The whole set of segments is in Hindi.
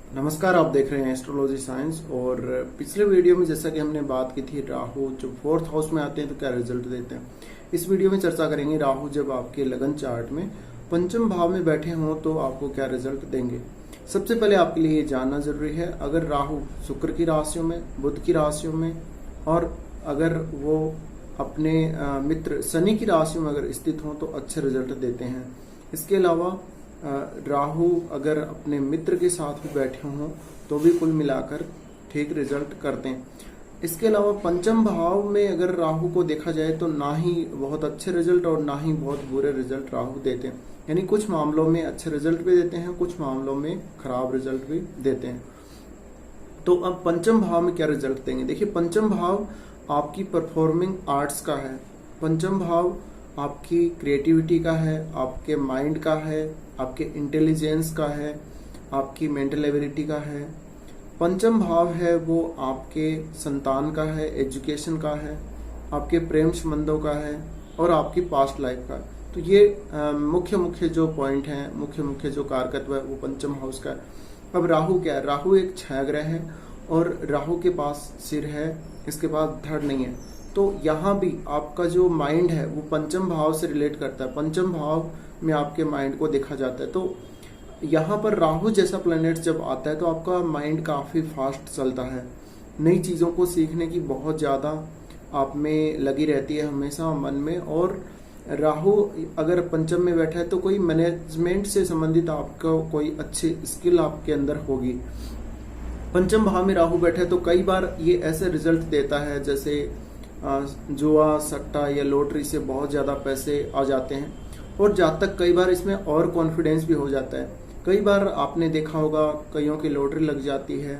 नमस्कार, आप देख रहे हैं एस्ट्रोलॉजी साइंस। और पिछले वीडियो में जैसा कि हमने बात की थी, राहु जब फोर्थ हाउस में आते हैं तो क्या रिजल्ट देते हैं। इस वीडियो में चर्चा करेंगे राहु जब आपके लगन चार्ट में पंचम भाव में बैठे हों तो आपको क्या रिजल्ट देंगे। सबसे पहले आपके लिए ये जानना जरूरी है, अगर राहु शुक्र की राशियों में, बुध की राशियों में और अगर वो अपने मित्र शनि की राशियों में अगर स्थित हों तो अच्छे रिजल्ट देते हैं। इसके अलावा राहु अगर अपने मित्र के साथ भी बैठे हों तो भी कुल मिलाकर ठीक रिजल्ट करते हैं। इसके अलावा पंचम भाव में अगर राहु को देखा जाए तो ना ही बहुत अच्छे रिजल्ट और ना ही बहुत बुरे रिजल्ट राहु देते हैं। यानी कुछ मामलों में अच्छे रिजल्ट भी देते हैं, कुछ मामलों में खराब रिजल्ट भी देते हैं। तो अब पंचम भाव में क्या रिजल्ट देंगे। देखिए, पंचम भाव आपकी परफॉर्मिंग आर्ट्स का है, पंचम भाव आपकी क्रिएटिविटी का है, आपके माइंड का है, आपके इंटेलिजेंस का है, आपकी मेंटल एबिलिटी का है। पंचम भाव है वो आपके संतान का है, एजुकेशन का है, आपके प्रेम संबंधों का है और आपकी पास्ट लाइफ का है। तो ये मुख्य मुख्य जो पॉइंट हैं, मुख्य मुख्य जो कारकत्व है वो पंचम हाउस का है। अब राहु क्या है, राहु एक छाया ग्रह है और राहु के पास सिर है, इसके पास धड़ नहीं है। तो यहाँ भी आपका जो माइंड है वो पंचम भाव से रिलेट करता है, पंचम भाव में आपके माइंड को देखा जाता है। तो यहाँ पर राहु जैसा प्लैनेट जब आता है तो आपका माइंड काफी फास्ट चलता है, नई चीजों को सीखने की बहुत ज्यादा आप में लगी रहती है हमेशा मन में। और राहु अगर पंचम में बैठा है तो कोई मैनेजमेंट से संबंधित आपको कोई अच्छी स्किल आपके अंदर होगी। पंचम भाव में राहु बैठा है तो कई बार ये ऐसे रिजल्ट देता है जैसे जुआ, सट्टा या लॉटरी से बहुत ज्यादा पैसे आ जाते हैं और जातक कई बार इसमें और कॉन्फिडेंस भी हो जाता है। कई बार आपने देखा होगा कईयों की लॉटरी लग जाती है,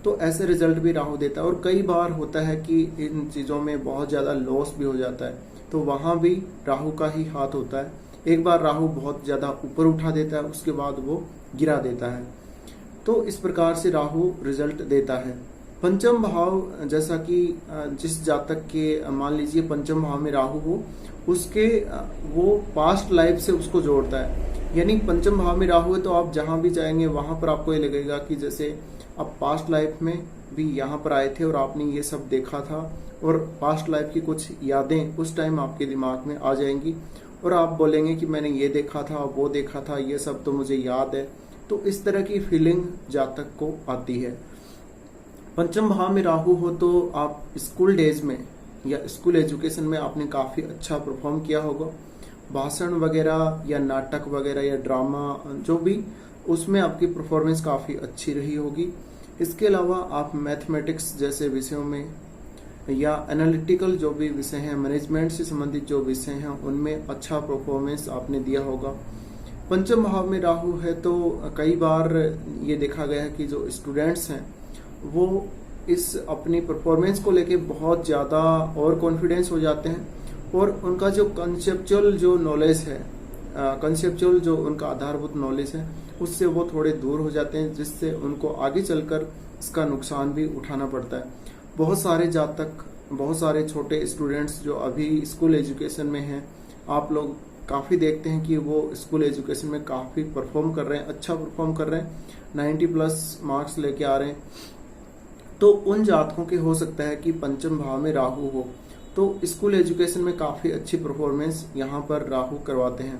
तो ऐसे रिजल्ट भी राहु देता है। और कई बार होता है कि इन चीज़ों में बहुत ज़्यादा लॉस भी हो जाता है, तो वहाँ भी राहु का ही हाथ होता है। एक बार राहु बहुत ज़्यादा ऊपर उठा देता है, उसके बाद वो गिरा देता है। तो इस प्रकार से राहु रिजल्ट देता है। पंचम भाव जैसा कि जिस जातक के मान लीजिए पंचम भाव में राहु हो, उसके वो पास्ट लाइफ से उसको जोड़ता है। यानी पंचम भाव में राहु है तो आप जहां भी जाएंगे वहां पर आपको ये लगेगा कि जैसे आप पास्ट लाइफ में भी यहाँ पर आए थे और आपने ये सब देखा था और पास्ट लाइफ की कुछ यादें उस टाइम आपके दिमाग में आ जाएंगी और आप बोलेंगे कि मैंने ये देखा था, वो देखा था, ये सब तो मुझे याद है। तो इस तरह की फीलिंग जातक को आती है। पंचम भाव में राहु हो तो आप स्कूल डेज में या स्कूल एजुकेशन में आपने काफी अच्छा परफॉर्म किया होगा, भाषण वगैरह या नाटक वगैरह या ड्रामा जो भी, उसमें आपकी परफॉर्मेंस काफी अच्छी रही होगी। इसके अलावा आप मैथमेटिक्स जैसे विषयों में या एनालिटिकल जो भी विषय हैं, मैनेजमेंट से संबंधित जो विषय हैं, उनमें अच्छा परफॉर्मेंस आपने दिया होगा। पंचम भाव में राहु है तो कई बार ये देखा गया है कि जो स्टूडेंट्स हैं वो इस अपनी परफॉर्मेंस को लेके बहुत ज़्यादा और कॉन्फिडेंस हो जाते हैं और उनका जो कंसेप्चुअल जो नॉलेज है, कंसेप्चुअल जो उनका आधारभूत नॉलेज है, उससे वो थोड़े दूर हो जाते हैं, जिससे उनको आगे चलकर इसका नुकसान भी उठाना पड़ता है। बहुत सारे जातक, बहुत सारे छोटे स्टूडेंट्स जो अभी स्कूल एजुकेशन में हैं, आप लोग काफ़ी देखते हैं कि वो स्कूल एजुकेशन में काफ़ी परफॉर्म कर रहे हैं, अच्छा परफॉर्म कर रहे हैं, 90+ मार्क्स लेके आ रहे हैं। तो उन जातकों के हो सकता है कि पंचम भाव में राहु हो तो स्कूल एजुकेशन में काफ़ी अच्छी परफॉर्मेंस यहाँ पर राहु करवाते हैं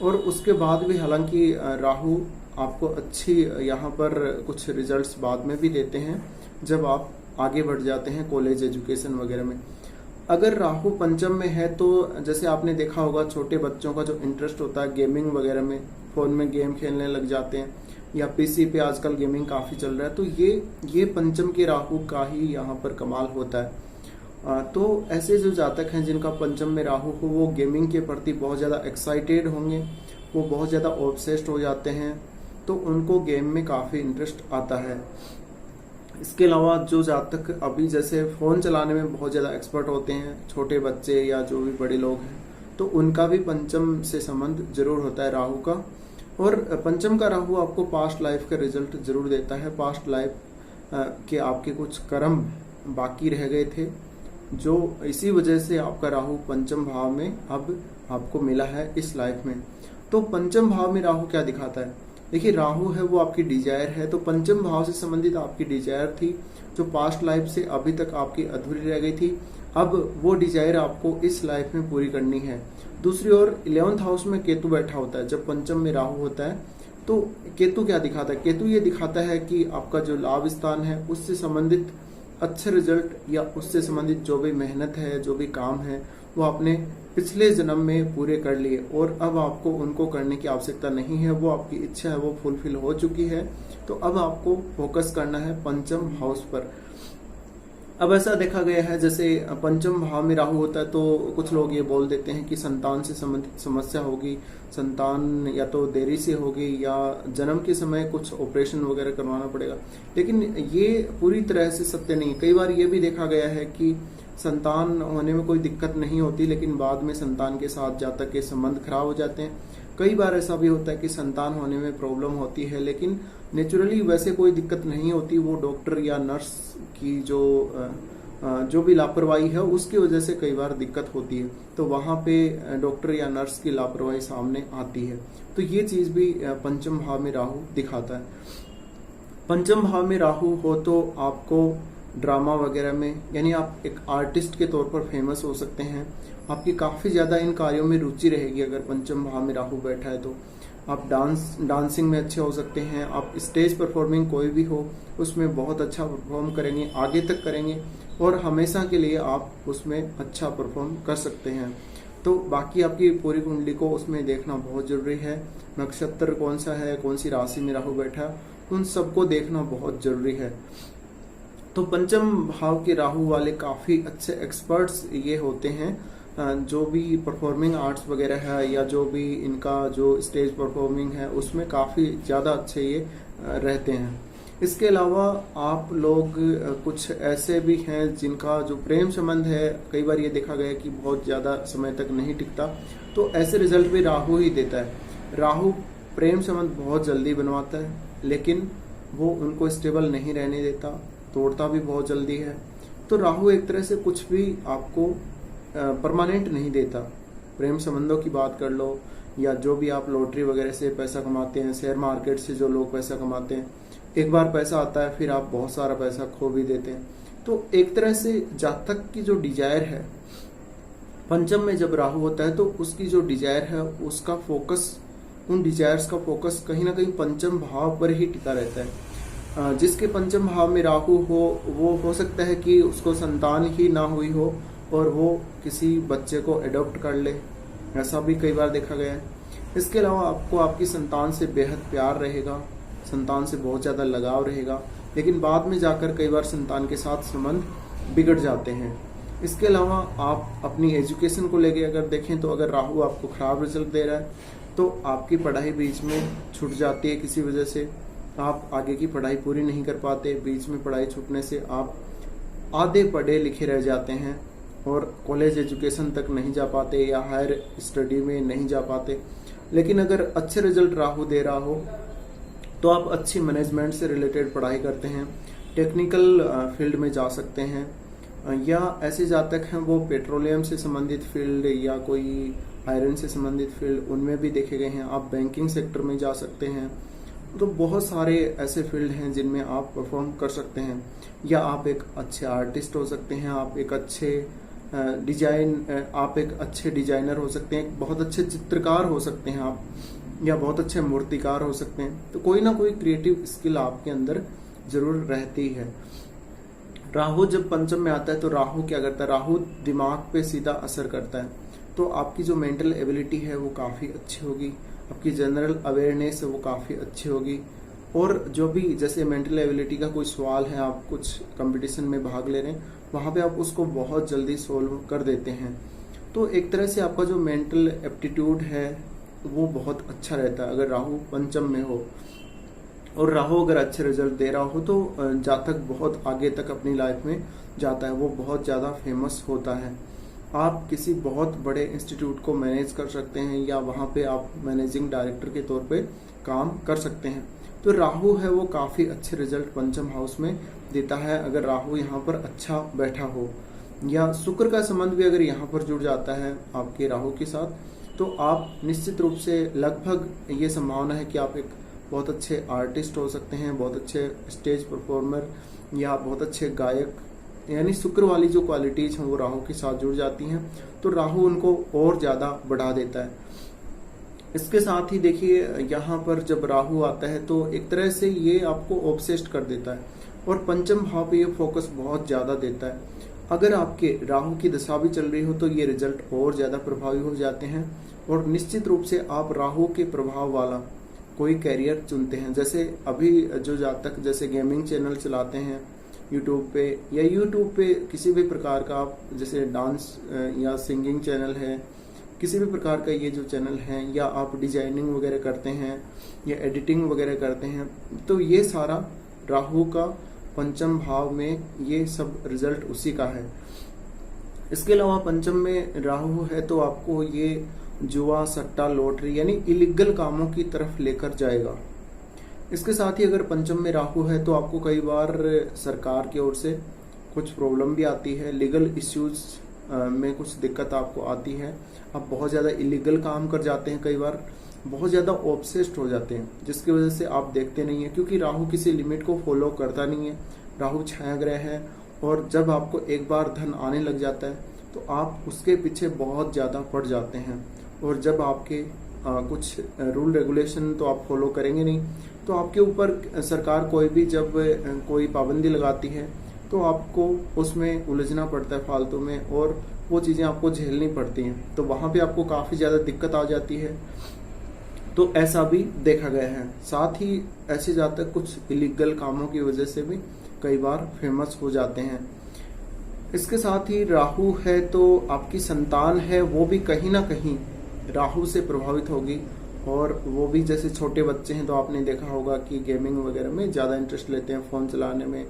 और उसके बाद भी हालांकि राहु आपको अच्छी यहाँ पर कुछ रिजल्ट्स बाद में भी देते हैं जब आप आगे बढ़ जाते हैं कॉलेज एजुकेशन वगैरह में। अगर राहु पंचम में है तो जैसे आपने देखा होगा छोटे बच्चों का जो इंटरेस्ट होता है गेमिंग वगैरह में, फ़ोन में गेम खेलने लग जाते हैं या पीसी पे आजकल गेमिंग काफ़ी चल रहा है, तो ये पंचम के राहु का ही यहाँ पर कमाल होता है। तो ऐसे जो जातक हैं जिनका पंचम में राहु हो, वो गेमिंग के प्रति बहुत ज़्यादा एक्साइटेड होंगे, वो बहुत ज़्यादा ऑब्सेस्ड हो जाते हैं, तो उनको गेम में काफ़ी इंटरेस्ट आता है। इसके अलावा जो जातक अभी जैसे फ़ोन चलाने में बहुत ज़्यादा एक्सपर्ट होते हैं, छोटे बच्चे या जो भी बड़े लोग हैं, तो उनका भी पंचम से संबंध जरूर होता है राहु का। और पंचम का राहु आपको पास्ट लाइफ का रिजल्ट जरूर देता है। पास्ट लाइफ के आपके कुछ कर्म बाकी रह गए थे, जो इसी वजह से आपका राहु पंचम भाव में अब आपको मिला है इस लाइफ में। तो पंचम भाव में राहु क्या दिखाता है, देखिए राहु है वो आपकी डिजायर है, तो पंचम भाव से संबंधित आपकी डिजायर थी जो पास्ट लाइफ से अभी तक आपकी अधूरी रह गई थी, अब वो डिजायर आपको इस लाइफ में पूरी करनी है। दूसरी ओर 11th हाउस में केतु बैठा होता है, जब पंचम में राहु होता है तो केतु क्या दिखाता है? केतु ये दिखाता है कि आपका जो लाभ स्थान है उससे संबंधित अच्छे रिजल्ट या उससे संबंधित जो भी मेहनत है, जो भी काम है, वो आपने पिछले जन्म में पूरे कर लिए और अब आपको उनको करने की आवश्यकता नहीं है, वो आपकी इच्छा है वो फुलफिल हो चुकी है। तो अब आपको फोकस करना है पंचम हाउस पर। अब ऐसा देखा गया है जैसे पंचम भाव में राहु होता है तो कुछ लोग ये बोल देते हैं कि संतान से संबंधित समस्या होगी, संतान या तो देरी से होगी या जन्म के समय कुछ ऑपरेशन वगैरह करवाना पड़ेगा, लेकिन ये पूरी तरह से सत्य नहीं। कई बार ये भी देखा गया है कि संतान होने में कोई दिक्कत नहीं होती, लेकिन बाद में संतान के साथ जातक के संबंध खराब हो जाते हैं। कई बार ऐसा भी होता है कि संतान होने में प्रॉब्लम होती है, लेकिन नेचुरली वैसे कोई दिक्कत नहीं होती, वो डॉक्टर या नर्स की जो भी लापरवाही है उसकी वजह से कई बार दिक्कत होती है, तो वहां पे डॉक्टर या नर्स की लापरवाही सामने आती है। तो ये चीज भी पंचम भाव में राहु दिखाता है। पंचम भाव में राहु हो तो आपको ड्रामा वगैरह में, यानी आप एक आर्टिस्ट के तौर पर फेमस हो सकते हैं, आपकी काफी ज्यादा इन कार्यों में रुचि रहेगी। अगर पंचम भाव में राहु बैठा है तो आप डांसिंग में अच्छे हो सकते हैं, आप स्टेज परफॉर्मिंग कोई भी हो उसमें बहुत अच्छा परफॉर्म करेंगे, आगे तक करेंगे और हमेशा के लिए आप उसमें अच्छा परफॉर्म कर सकते हैं। तो बाकी आपकी पूरी कुंडली को उसमें देखना बहुत जरूरी है, नक्षत्र कौन सा है, कौन सी राशि में राहु बैठा है, उन सबको देखना बहुत जरूरी है। तो पंचम भाव के राहु वाले काफी अच्छे एक्सपर्ट्स ये होते हैं, जो भी परफॉर्मिंग आर्ट्स वगैरह है या जो भी इनका जो स्टेज परफॉर्मिंग है उसमें काफी ज्यादा अच्छे ये रहते हैं। इसके अलावा आप लोग कुछ ऐसे भी हैं जिनका जो प्रेम संबंध है, कई बार ये देखा गया कि बहुत ज्यादा समय तक नहीं टिकता, तो ऐसे रिजल्ट भी राहु ही देता है। राहु प्रेम संबंध बहुत जल्दी बनवाता है, लेकिन वो उनको स्टेबल नहीं रहने देता, तोड़ता भी बहुत जल्दी है। तो राहु एक तरह से कुछ भी आपको परमानेंट नहीं देता। प्रेम संबंधों की बात कर लो या जो भी आप लॉटरी वगैरह से पैसा कमाते हैं, शेयर मार्केट से जो लोग पैसा कमाते हैं, एक बार पैसा आता है फिर आप बहुत सारा पैसा खो भी देते हैं। तो एक तरह से जातक की जो डिजायर है, पंचम में जब राहु होता है तो उसकी जो डिजायर है उसका फोकस, उन डिजायर्स का फोकस कहीं ना कहीं पंचम भाव पर ही टिका रहता है। जिसके पंचम भाव में राहु हो वो हो सकता है कि उसको संतान ही ना हुई हो और वो किसी बच्चे को एडॉप्ट कर ले, ऐसा भी कई बार देखा गया है। इसके अलावा आपको आपकी संतान से बेहद प्यार रहेगा, संतान से बहुत ज्यादा लगाव रहेगा, लेकिन बाद में जाकर कई बार संतान के साथ संबंध बिगड़ जाते हैं। इसके अलावा आप अपनी एजुकेशन को लेके अगर देखें तो अगर राहु आपको खराब रिजल्ट दे रहा है तो आपकी पढ़ाई बीच में छूट जाती है, किसी वजह से आप आगे की पढ़ाई पूरी नहीं कर पाते, बीच में पढ़ाई छूटने से आप आधे पढ़े लिखे रह जाते हैं और कॉलेज एजुकेशन तक नहीं जा पाते या हायर स्टडी में नहीं जा पाते। लेकिन अगर अच्छे रिजल्ट राहु दे रहा हो तो आप अच्छी मैनेजमेंट से रिलेटेड पढ़ाई करते हैं, टेक्निकल फील्ड में जा सकते हैं, या ऐसे जातक हैं वो पेट्रोलियम से संबंधित फील्ड या कोई आयरन से संबंधित फील्ड उनमें भी देखे गए हैं, आप बैंकिंग सेक्टर में जा सकते हैं। तो बहुत सारे ऐसे फील्ड हैं जिनमें आप परफॉर्म कर सकते हैं, या आप एक अच्छे आर्टिस्ट हो सकते हैं, आप एक अच्छे डिजाइनर हो सकते हैं, बहुत अच्छे चित्रकार हो सकते हैं आप, या बहुत अच्छे मूर्तिकार हो सकते हैं। तो कोई ना कोई क्रिएटिव स्किल आपके अंदर जरूर रहती है। राहु जब पंचम में आता है तो राहु क्या करता है, राहु दिमाग पे सीधा असर करता है, तो आपकी जो मेंटल एबिलिटी है वो काफी अच्छी होगी, आपकी जनरल अवेयरनेस है वो काफी अच्छी होगी, और जो भी जैसे मेंटल एबिलिटी का कोई सवाल है, आप कुछ कंपटीशन में भाग ले रहे हैं, वहां पे आप उसको बहुत जल्दी सोल्व कर देते हैं। तो एक तरह से आपका जो मेंटल एप्टीट्यूड है वो बहुत अच्छा रहता है अगर राहु पंचम में हो। और राहु अगर अच्छे रिजल्ट दे रहा हो तो जातक बहुत आगे तक अपनी लाइफ में जाता है, वो बहुत ज्यादा फेमस होता है। आप किसी बहुत बड़े इंस्टीट्यूट को मैनेज कर सकते हैं या वहां पे आप मैनेजिंग डायरेक्टर के तौर पे काम कर सकते हैं। तो राहु है वो काफी अच्छे रिजल्ट पंचम हाउस में देता है अगर राहु यहाँ पर अच्छा बैठा हो, या शुक्र का संबंध भी अगर यहाँ पर जुड़ जाता है आपके राहु के साथ, तो आप निश्चित रूप से लगभग ये संभावना है कि आप एक बहुत अच्छे आर्टिस्ट हो सकते हैं, बहुत अच्छे स्टेज परफॉर्मर या बहुत अच्छे गायक, यानी शुक्र वाली जो क्वालिटीज हैं वो राहु के साथ जुड़ जाती हैं, तो राहु उनको और ज्यादा बढ़ा देता है। इसके साथ ही देखिए यहाँ पर जब राहु आता है तो एक तरह से ये आपको ऑब्सेस्ड कर देता है और पंचम भाव पे ये फोकस बहुत ज्यादा देता है। अगर आपके राहु की दशा भी चल रही हो तो ये रिजल्ट और ज्यादा प्रभावी हो जाते हैं और निश्चित रूप से आप राहु के प्रभाव वाला कोई कैरियर चुनते हैं। जैसे अभी जो जातक जैसे गेमिंग चैनल चलाते हैं यूट्यूब पे, या यूट्यूब पे किसी भी प्रकार का आप जैसे डांस या सिंगिंग चैनल है, किसी भी प्रकार का ये जो चैनल है, या आप डिजाइनिंग वगैरह करते हैं या एडिटिंग वगैरह करते हैं, तो ये सारा राहु का पंचम भाव में ये सब रिजल्ट उसी का है। इसके अलावा पंचम में राहु है तो आपको ये जुआ, सट्टा, लॉटरी यानी इलीगल कामों की तरफ लेकर जाएगा। इसके साथ ही अगर पंचम में राहु है तो आपको कई बार सरकार की ओर से कुछ प्रॉब्लम भी आती है, लीगल इश्यूज में कुछ दिक्कत आपको आती है। आप बहुत ज्यादा इलीगल काम कर जाते हैं, कई बार बहुत ज्यादा ऑब्सेस्ड हो जाते हैं, जिसकी वजह से आप देखते नहीं है, क्योंकि राहु किसी लिमिट को फॉलो करता नहीं है। राहु छाया ग्रह है और जब आपको एक बार धन आने लग जाता है तो आप उसके पीछे बहुत ज्यादा पड़ जाते हैं, और जब आपके कुछ रूल रेगुलेशन तो आप फॉलो करेंगे नहीं, तो आपके ऊपर सरकार कोई भी जब कोई पाबंदी लगाती है तो आपको उसमें उलझना पड़ता है फालतू में, और वो चीजें आपको झेलनी पड़ती हैं, तो वहां पे आपको काफी ज्यादा दिक्कत आ जाती है। तो ऐसा भी देखा गया है। साथ ही ऐसे जातक कुछ इलीगल कामों की वजह से भी कई बार फेमस हो जाते हैं। इसके साथ ही राहु है तो आपकी संतान है वो भी कहीं ना कहीं राहु से प्रभावित होगी, और वो भी जैसे छोटे बच्चे हैं तो आपने देखा होगा कि गेमिंग वगैरह में ज्यादा इंटरेस्ट लेते हैं, फोन चलाने में,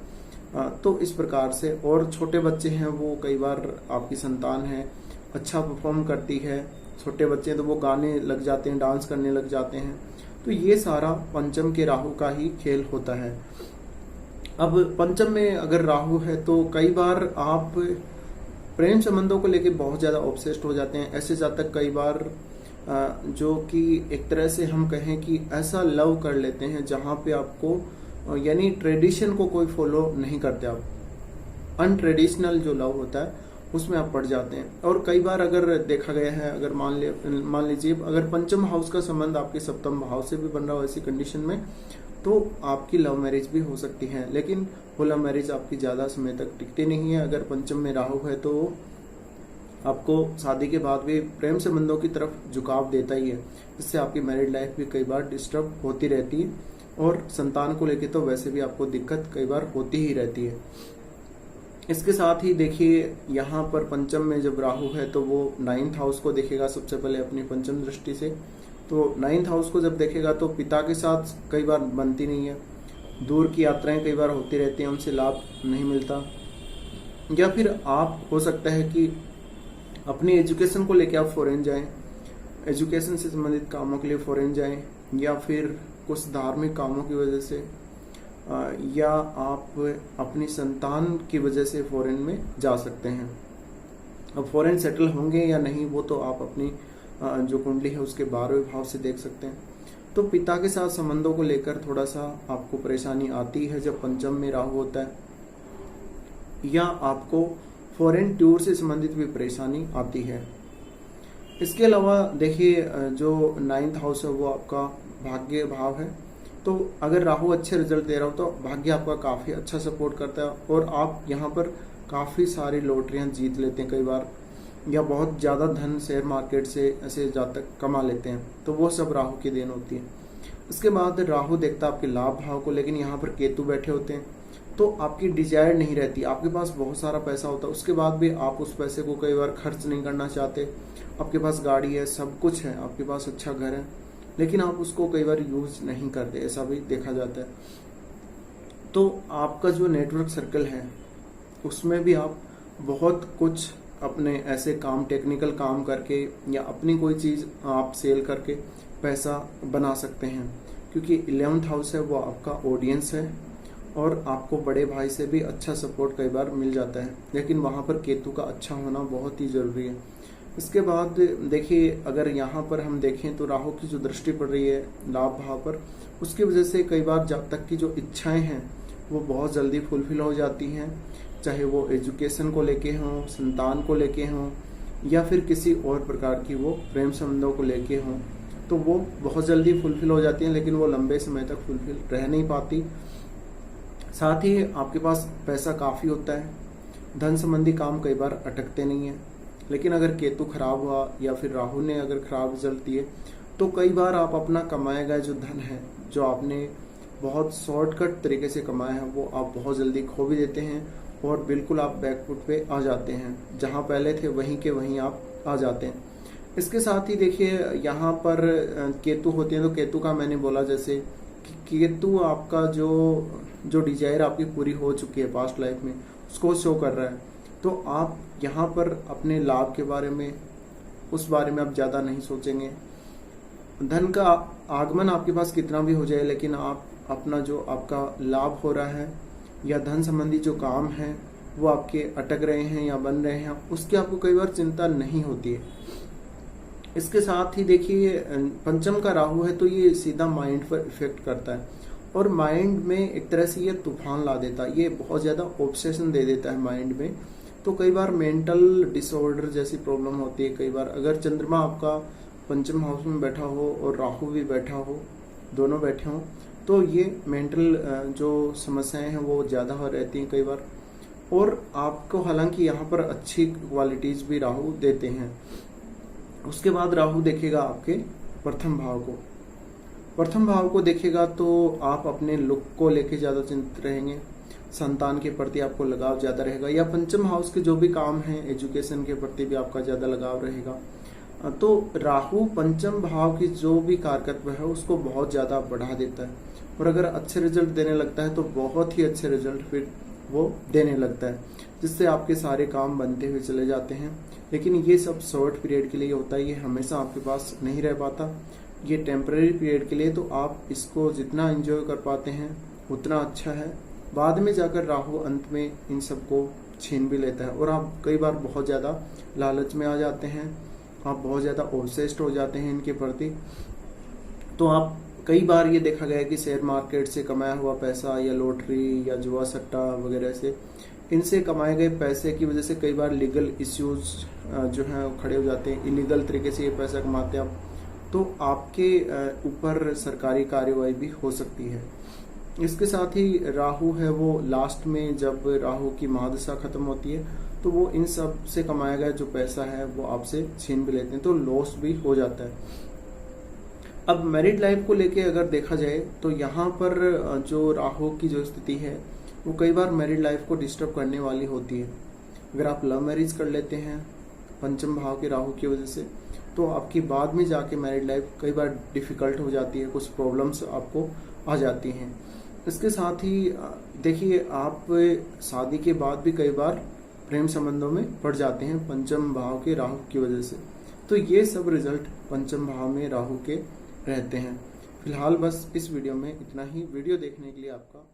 तो इस प्रकार से। और छोटे बच्चे हैं वो कई बार आपकी संतान है अच्छा परफॉर्म करती है, छोटे बच्चे हैं तो वो गाने लग जाते हैं, डांस करने लग जाते हैं, तो ये सारा पंचम के राहु का ही खेल होता है। अब पंचम में अगर राहु है तो कई बार आप प्रेम संबंधों को लेकर बहुत ज्यादा ऑब्सेस्ड हो जाते हैं। ऐसे जातक कई बार जो कि एक तरह से हम कहें कि ऐसा लव कर लेते हैं जहां पे आपको यानी ट्रेडिशन को कोई फॉलो नहीं करते, आप अनट्रेडिशनल जो लव होता है उसमें आप पड़ जाते हैं। और कई बार अगर देखा गया है, अगर मान लीजिए अगर पंचम हाउस का संबंध आपके सप्तम भाव से भी बन रहा हो ऐसी कंडीशन में, तो आपकी लव मैरिज भी हो सकती है, लेकिन वो लव मैरिज आपकी ज्यादा समय तक टिकती नहीं है। अगर पंचम में राहु है तो आपको शादी के बाद भी प्रेम संबंधों की तरफ झुकाव देता ही है, इससे आपकी मैरिड लाइफ भी कई बार डिस्टर्ब होती रहती है, और संतान को लेकर तो वैसे भी आपको दिक्कत कई बार होती ही रहती है। इसके साथ ही देखिए यहाँ पर पंचम में जब राहु है तो वो 9th हाउस को देखेगा सबसे पहले अपनी पंचम दृष्टि से। तो 9th हाउस को जब देखेगा तो पिता के साथ कई बार बनती नहीं है, दूर की यात्राएं कई बार होती रहती हैं, उनसे लाभ नहीं मिलता, या फिर आप हो सकता है कि अपनी एजुकेशन को लेकर आप फॉरेन जाएं, एजुकेशन से संबंधित कामों के लिए फॉरेन जाएं, या फिर कुछ धार्मिक कामों की वजह से, या आप अपनी संतान की वजह से फॉरेन में जा सकते हैं। अब फॉरेन सेटल होंगे या नहीं वो तो आप अपनी जो कुंडली है उसके 12वें भाव से देख सकते हैं। तो पिता के साथ संबंधों को लेकर थोड़ा सा आपको परेशानी आती है जब पंचम में राहु होता है, या आपको फॉरेन टूर से संबंधित भी परेशानी आती है। इसके अलावा देखिए जो 9th हाउस है वो आपका भाग्य भाव है, तो अगर राहु अच्छे रिजल्ट दे रहा हो तो भाग्य आपका काफी अच्छा सपोर्ट करता है, और आप यहाँ पर काफी सारी लॉटरियां जीत लेते हैं कई बार, या बहुत ज्यादा धन शेयर मार्केट से ऐसे जातक कमा लेते हैं, तो वो सब राहु की देन होती है। इसके बाद राहु देखता है आपके लाभ भाव को, लेकिन यहाँ पर केतु बैठे होते हैं, तो आपकी डिजायर नहीं रहती। आपके पास बहुत सारा पैसा होता है, उसके बाद भी आप उस पैसे को कई बार खर्च नहीं करना चाहते। आपके पास गाड़ी है, सब कुछ है, आपके पास अच्छा घर है, लेकिन आप उसको कई बार यूज नहीं करते, ऐसा भी देखा जाता है। तो आपका जो नेटवर्क सर्कल है उसमें भी आप बहुत कुछ अपने ऐसे काम, टेक्निकल काम करके या अपनी कोई चीज आप सेल करके पैसा बना सकते हैं, क्योंकि 11th हाउस है वो आपका ऑडियंस है, और आपको बड़े भाई से भी अच्छा सपोर्ट कई बार मिल जाता है, लेकिन वहां पर केतु का अच्छा होना बहुत ही जरूरी है। इसके बाद देखिए अगर यहाँ पर हम देखें तो राहु की जो दृष्टि पड़ रही है लाभ भाव पर, उसकी वजह से कई बार जब तक की जो इच्छाएं हैं वो बहुत जल्दी फुलफिल हो जाती हैं, चाहे वो एजुकेशन को लेके हों, संतान को लेके हों, या फिर किसी और प्रकार की वो प्रेम संबंधों को लेके हों, तो वो बहुत जल्दी फुलफिल हो जाती हैं, लेकिन वो लंबे समय तक फुलफिल रह नहीं पाती। साथ ही आपके पास पैसा काफ़ी होता है, धन संबंधी काम कई बार अटकते नहीं हैं, लेकिन अगर केतु खराब हुआ या फिर राहु ने अगर खराब रिजल्ट दिए तो कई बार आप अपना कमाया गया जो धन है, जो आपने बहुत शॉर्टकट तरीके से कमाया है, वो आप बहुत जल्दी खो भी देते हैं और बिल्कुल आप बैकफुट पे आ जाते हैं। जहां पहले थे वहीं के वहीं आप आ जाते हैं। इसके साथ ही देखिए यहाँ पर केतु होते हैं, तो केतु का मैंने बोला जैसे कि केतु आपका जो डिजायर आपकी पूरी हो चुकी है पास्ट लाइफ में उसको शो कर रहा है। तो आप यहाँ पर अपने लाभ के बारे में, उस बारे में आप ज़्यादा नहीं सोचेंगे। धन का आगमन आपके पास कितना भी हो जाए, लेकिन आप अपना जो आपका लाभ हो रहा है या धन संबंधी जो काम है वो आपके अटक रहे हैं या बन रहे हैं, उसकी आपको कई बार चिंता नहीं होती है। इसके साथ ही देखिए पंचम का राहु है, तो ये सीधा माइंड पर इफेक्ट करता है और माइंड में एक तरह से ये तूफान ला देता है, ये बहुत ज़्यादा ऑब्सेशन दे देता है माइंड में। तो कई बार मेंटल डिसऑर्डर जैसी प्रॉब्लम होती है। कई बार अगर चंद्रमा आपका पंचम हाउस में बैठा हो और राहु भी बैठा हो, दोनों बैठे हों, तो ये मेंटल जो समस्याएं हैं वो ज़्यादा हो रहती हैं कई बार। और आपको हालांकि यहाँ पर अच्छी क्वालिटीज भी राहु देते हैं। उसके बाद राहु देखेगा आपके प्रथम भाव को। प्रथम भाव को देखेगा तो आप अपने लुक को लेके ज़्यादा चिंतित रहेंगे, संतान के प्रति आपको लगाव ज़्यादा रहेगा, या पंचम हाउस के जो भी काम हैं एजुकेशन के प्रति भी आपका ज़्यादा लगाव रहेगा। तो राहु पंचम भाव की जो भी कारकत्व है उसको बहुत ज़्यादा बढ़ा देता है, और अगर अच्छे रिजल्ट देने लगता है तो बहुत ही अच्छे रिजल्ट फिर वो देने लगता है, जिससे आपके सारे काम बनते हुए चले जाते हैं। लेकिन ये सब शॉर्ट पीरियड के लिए होता है, ये हमेशा आपके पास नहीं रह पाता, ये टेम्पररी पीरियड के लिए। तो आप इसको जितना एंजॉय कर पाते हैं उतना अच्छा है। बाद में जाकर राहु अंत में इन सबको छीन भी लेता है और आप कई बार बहुत ज़्यादा लालच में आ जाते हैं, आप बहुत ज़्यादा ऑब्सेस्ड हो जाते हैं इनके प्रति। तो आप कई बार ये देखा गया है कि शेयर मार्केट से कमाया हुआ पैसा या लॉटरी या जुआ सट्टा वगैरह से, इनसे कमाए गए पैसे की वजह से कई बार लीगल इश्यूज जो हैं खड़े हो जाते हैं। इलीगल तरीके से ये पैसा कमाते हैं आप, तो आपके ऊपर सरकारी कार्यवाही भी हो सकती है। इसके साथ ही राहु है वो लास्ट में, जब राहु की महादशा खत्म होती है तो वो इन सब से कमाया गया जो पैसा है वो आपसे छीन भी लेते हैं, तो लॉस भी हो जाता है। अब मैरिड लाइफ को लेके अगर देखा जाए तो यहाँ पर जो राहु की जो स्थिति है वो कई बार मैरिड लाइफ को डिस्टर्ब करने वाली होती है। अगर आप लव मैरिज कर लेते हैं पंचम भाव के राहु की वजह से, तो आपकी बाद में जाके मैरिड लाइफ कई बार डिफिकल्ट हो जाती है, कुछ प्रॉब्लम्स आपको आ जाती हैं। इसके साथ ही देखिए आप शादी के बाद भी कई बार प्रेम संबंधों में पड़ जाते हैं पंचम भाव के राहु की वजह से। तो ये सब रिजल्ट पंचम भाव में राहु के रहते हैं। फिलहाल बस इस वीडियो में इतना ही। वीडियो देखने के लिए आपका